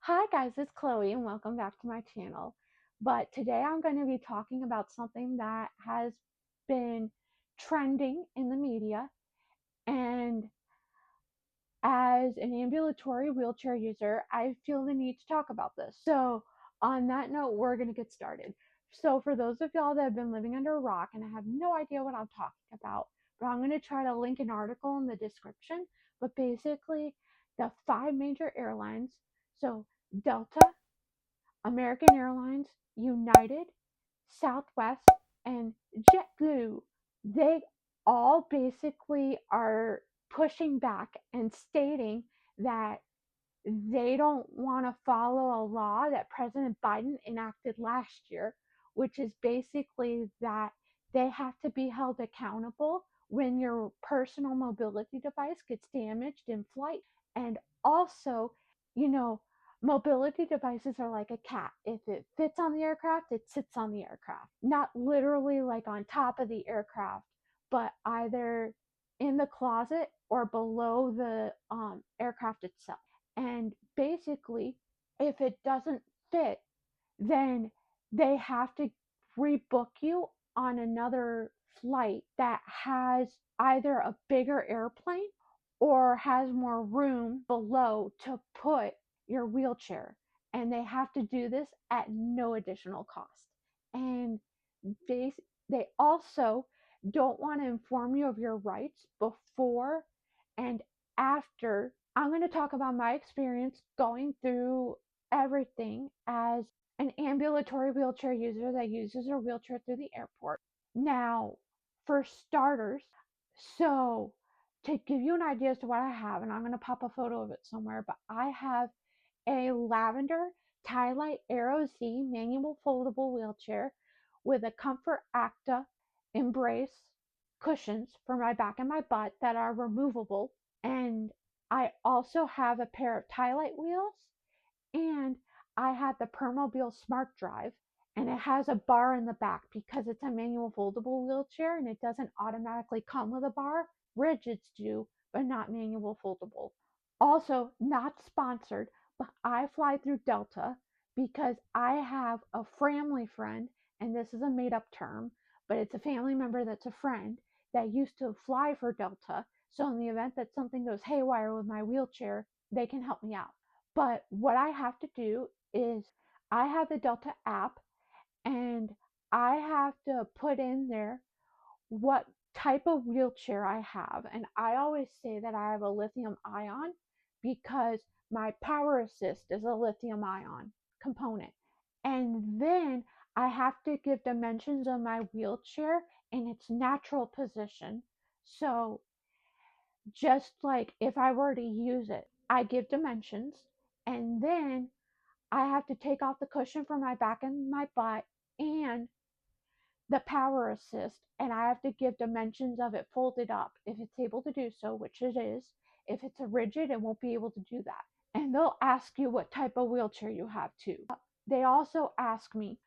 Hi guys, it's Chloe and welcome back to my channel. But today I'm going to be talking about something that has been trending in the media, and as an ambulatory wheelchair user, I feel the need to talk about this. So, on that note, we're going to get started. So, for those of y'all that have been living under a rock and I have no idea what I'm talking about, but I'm going to try to link an article in the description. But basically, the five major airlines, so Delta, American Airlines, United, Southwest, and JetBlue, they all basically are pushing back and stating that they don't want to follow a law that President Biden enacted last year, which is basically that they have to be held accountable when your personal mobility device gets damaged in flight. And also, you know, mobility devices are like a cat. If it fits on the aircraft, it sits on the aircraft. Not literally like on top of the aircraft, but either in the closet or below the aircraft itself. And basically, if it doesn't fit, then they have to rebook you on another flight that has either a bigger airplane or has more room below to put your wheelchair. And they have to do this at no additional cost. And they, they also don't want to inform you of your rights before and after. I'm going to talk about my experience going through everything as an ambulatory wheelchair user that uses her wheelchair through the airport. Now, for starters, so to give you an idea as to what I have, and I'm going to pop a photo of it somewhere, but I have a lavender Tylight Aero Z manual foldable wheelchair with a Comfort Acta Embrace cushions for my back and my butt that are removable. And I also have a pair of Tylight wheels, and I had the Permobil Smart Drive, and it has a bar in the back because it's a manual foldable wheelchair and it doesn't automatically come with a bar. Rigids do, but not manual foldable. Also, not sponsored, but I fly through Delta because I have a family friend, and this is a made up term, but it's a family member that's a friend that used to fly for Delta. So, in the event that something goes haywire with my wheelchair, they can help me out. But what I have to do is I have the Delta app, and I have to put in there what type of wheelchair I have. And I always say that I have a lithium ion because my power assist is a lithium ion component. And then I have to give dimensions of my wheelchair in its natural position. So just like if I were to use it, I give dimensions, and then I have to take off the cushion from my back and my butt and the power assist, and I have to give dimensions of it folded up if it's able to do so, which it is. If it's a rigid, it won't be able to do that. And they'll ask you what type of wheelchair you have too. They also ask me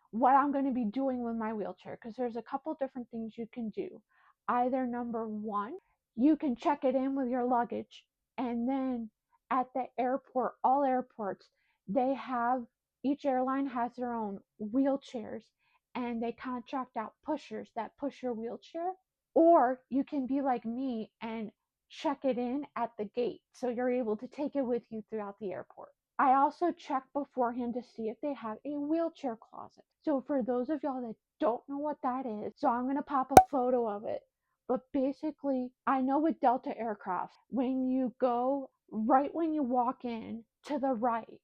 what I'm going to be doing with my wheelchair because there's a couple different things you can do. Either number one, you can check it in with your luggage, and then at the airport, all airports, they have each airline has their own wheelchairs, and they contract out pushers that push your wheelchair. Or you can be like me and check it in at the gate so you're able to take it with you throughout the airport. I also check beforehand to see if they have a wheelchair closet. So for those of y'all that don't know what that is, so I'm going to pop a photo of it. But basically, I know with Delta aircraft, when you go right when you walk in to the right,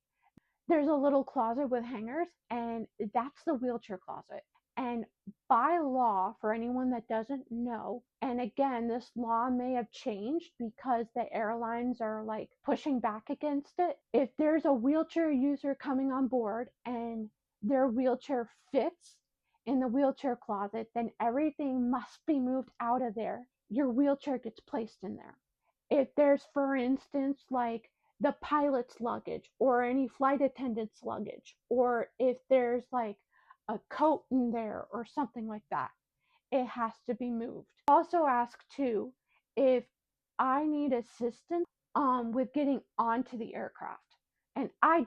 there's a little closet with hangers, and that's the wheelchair closet. And by law, for anyone that doesn't know, and again, this law may have changed because the airlines are like pushing back against it. If there's a wheelchair user coming on board and their wheelchair fits in the wheelchair closet, then everything must be moved out of there. Your wheelchair gets placed in there. If there's, for instance, like the pilot's luggage or any flight attendant's luggage, or if there's like a coat in there or something like that, it has to be moved. Also ask too if I need assistance with getting onto the aircraft. And I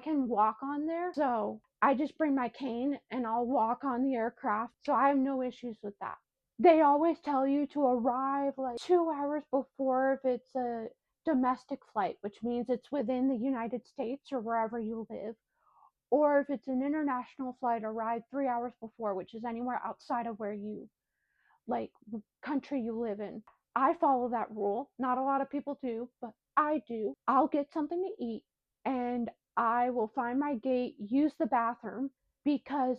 can walk on there. So I just bring my cane and I'll walk on the aircraft. So I have no issues with that. They always tell you to arrive like 2 hours before if it's a domestic flight, which means it's within the United States or wherever you live. Or if it's an international flight, arrive 3 hours before, which is anywhere outside of where you like country you live in. I follow that rule. Not a lot of people do, but I do. I'll get something to eat and I will find my gate, use the bathroom because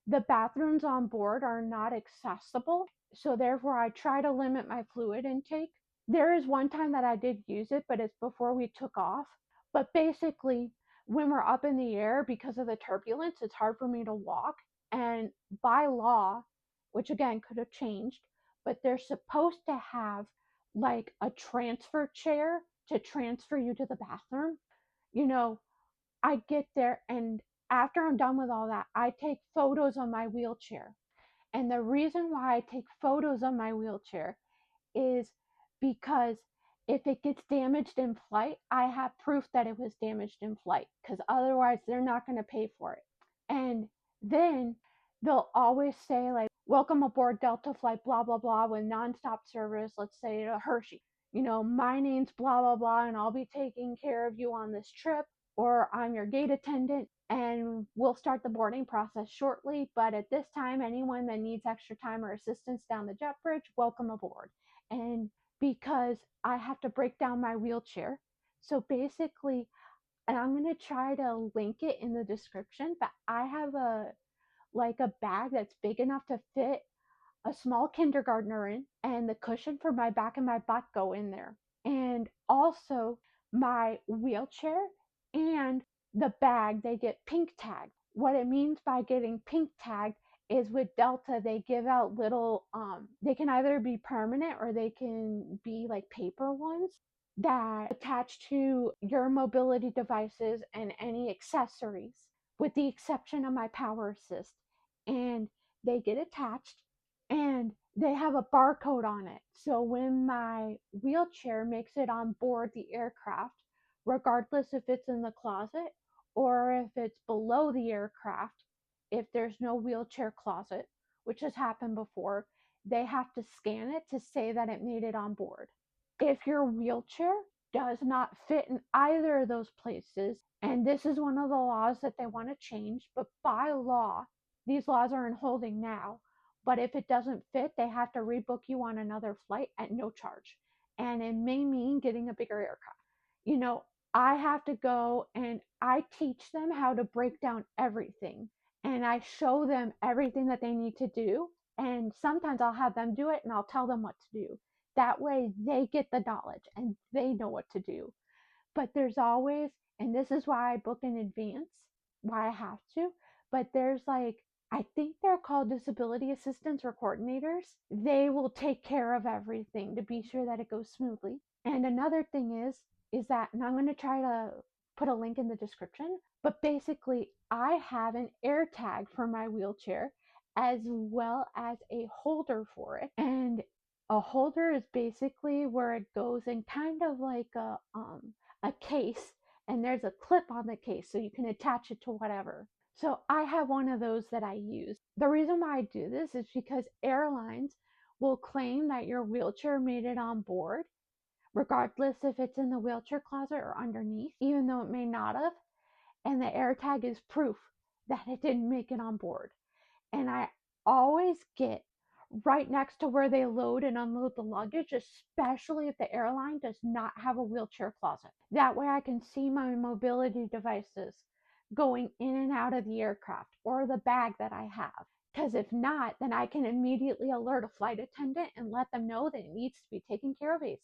the bathrooms on board are not accessible. So therefore I try to limit my fluid intake. There is one time that I did use it, but it's before we took off. But basically, when we're up in the air because of the turbulence, it's hard for me to walk. And by law, which again could have changed, but they're supposed to have like a transfer chair to transfer you to the bathroom. You know, I get there and after I'm done with all that, I take photos on my wheelchair. And the reason why I take photos on my wheelchair is because if it gets damaged in flight, I have proof that it was damaged in flight because otherwise they're not going to pay for it. And then they'll always say, like, welcome aboard Delta flight, blah, blah, blah, with nonstop service, let's say to Hershey. My name's blah, blah, blah, and I'll be taking care of you on this trip, or I'm your gate attendant, and we'll start the boarding process shortly. But at this time, anyone that needs extra time or assistance down the jet bridge, welcome aboard. And because I have to break down my wheelchair. So basically, and I'm going to try to link it in the description, but I have a bag that's big enough to fit a small kindergartner in, and the cushion for my back and my butt go in there. And also my wheelchair and the bag, they get pink tagged. What it means by getting pink tagged is with Delta, they give out little, they can either be permanent or they can be like paper ones that attach to your mobility devices and any accessories, with the exception of my power assist. And they get attached and they have a barcode on it. So when my wheelchair makes it on board the aircraft, regardless if it's in the closet or if it's below the aircraft, if there's no wheelchair closet, which has happened before, they have to scan it to say that it made it on board. If your wheelchair does not fit in either of those places, and this is one of the laws that they want to change, but by law, these laws are in holding now, but if it doesn't fit, they have to rebook you on another flight at no charge. And it may mean getting a bigger aircraft. You know, I have to go and I teach them how to break down everything. And I show them everything that they need to do. And sometimes I'll have them do it and I'll tell them what to do. That way they get the knowledge and they know what to do. But there's always, and this is why I book in advance, why I have to, but there's like, I think they're called disability assistants or coordinators. They will take care of everything to be sure that it goes smoothly. And another thing is that, and I'm going to try to put a link in the description, but basically I have an air tag for my wheelchair as well as a holder for it. And a holder is basically where it goes in kind of like a case, and there's a clip on the case so you can attach it to whatever. So I have one of those that I use. The reason why I do this is because airlines will claim that your wheelchair made it on board, regardless if it's in the wheelchair closet or underneath, even though it may not have. And the AirTag is proof that it didn't make it on board. And I always get right next to where they load and unload the luggage, especially if the airline does not have a wheelchair closet. That way I can see my mobility devices going in and out of the aircraft or the bag that I have. Because if not, then I can immediately alert a flight attendant and let them know that it needs to be taken care of ASAP.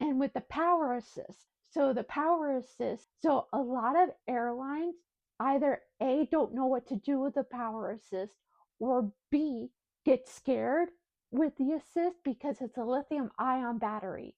And with the power assist, so a lot of airlines either A, don't know what to do with the power assist, or B, get scared with the assist because it's a lithium ion battery.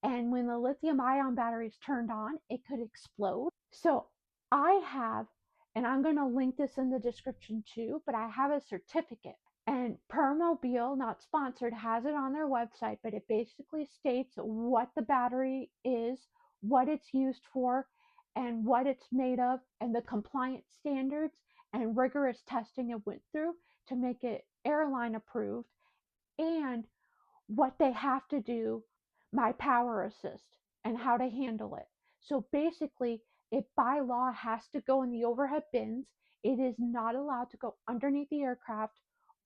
And when the lithium ion battery is turned on, it could explode. So I have, and I'm going to link this in the description too, but I have a certificate. And Permobile, not sponsored, has it on their website, but it basically states what the battery is, what it's used for, and what it's made of and the compliance standards and rigorous testing it went through to make it airline approved, and what they have to do, my power assist, and how to handle it. So basically, it by law has to go in the overhead bins. It is not allowed to go underneath the aircraft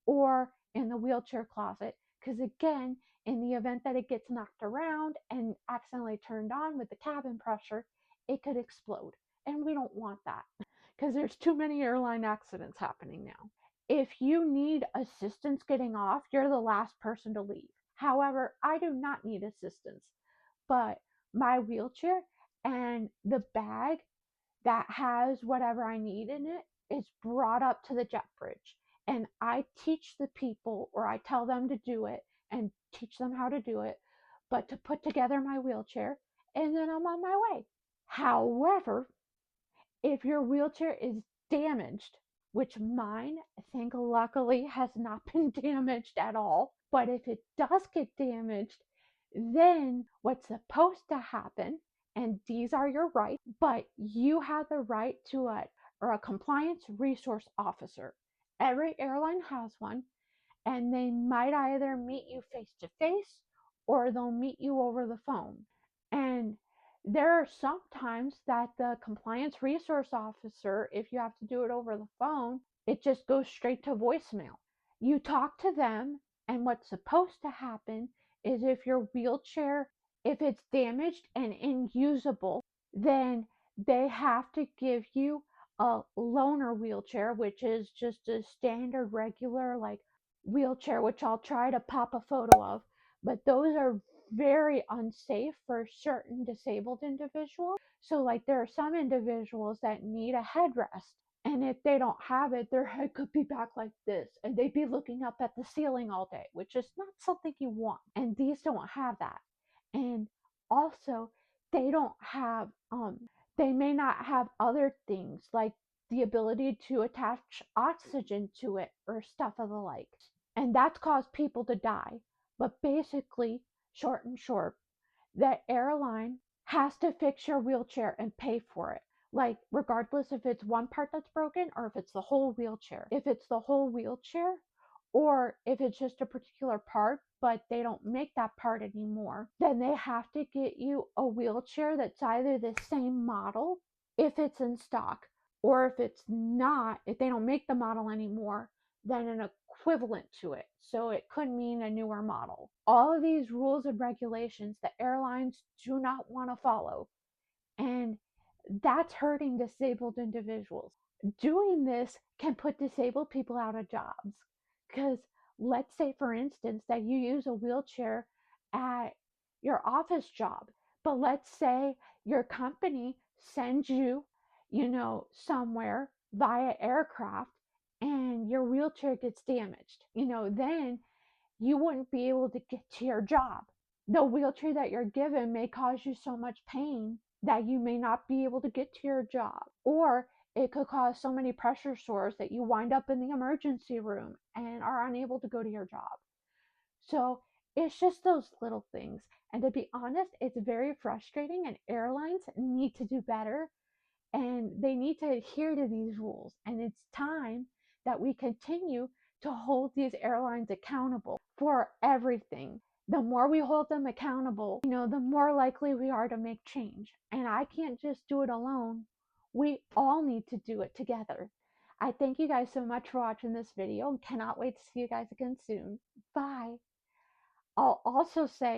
or in the wheelchair closet. Because again, in the event that it gets knocked around and accidentally turned on with the cabin pressure, it could explode. And we don't want that because there's too many airline accidents happening now. If you need assistance getting off, you're the last person to leave. However, I do not need assistance, but my wheelchair and the bag that has whatever I need in it is brought up to the jet bridge. And I teach the people, or I tell them to do it and teach them how to do it, but to put together my wheelchair, and then I'm on my way. However, if your wheelchair is damaged, which mine, I think luckily has not been damaged at all, but if it does get damaged, then what's supposed to happen, and these are your rights, but you have the right to a compliance resource officer. Every airline has one, and they might either meet you face to face or they'll meet you over the phone. And there are some times that the compliance resource officer, if you have to do it over the phone, it just goes straight to voicemail. You talk to them, and what's supposed to happen is if your wheelchair, if it's damaged and unusable, then they have to give you a loaner wheelchair, which is just a standard regular like wheelchair, which I'll try to pop a photo of, but those are very unsafe for certain disabled individuals. So like there are some individuals that need a headrest, and if they don't have it, their head could be back like this and they'd be looking up at the ceiling all day, which is not something you want. And these don't have that. And also they don't have they may not have other things like the ability to attach oxygen to it or stuff of the like. And that's caused people to die. But basically, short and short, the airline has to fix your wheelchair and pay for it. Like, regardless if it's one part that's broken or if it's the whole wheelchair. If it's the whole wheelchair, or if it's just a particular part, but they don't make that part anymore, then they have to get you a wheelchair that's either the same model, if it's in stock, or if it's not, if they don't make the model anymore, then an equivalent to it. So it could mean a newer model. All of these rules and regulations the airlines do not want to follow. And that's hurting disabled individuals. Doing this can put disabled people out of jobs. Because let's say, for instance, that you use a wheelchair at your office job, but let's say your company sends you, somewhere via aircraft and your wheelchair gets damaged, then you wouldn't be able to get to your job. The wheelchair that you're given may cause you so much pain that you may not be able to get to your job. Or it could cause so many pressure sores that you wind up in the emergency room and are unable to go to your job. So it's just those little things. And to be honest, it's very frustrating, and airlines need to do better and they need to adhere to these rules. And it's time that we continue to hold these airlines accountable for everything. The more we hold them accountable, the more likely we are to make change. And I can't just do it alone. We all need to do it together. I thank you guys so much for watching this video and cannot wait to see you guys again soon. Bye. I'll also say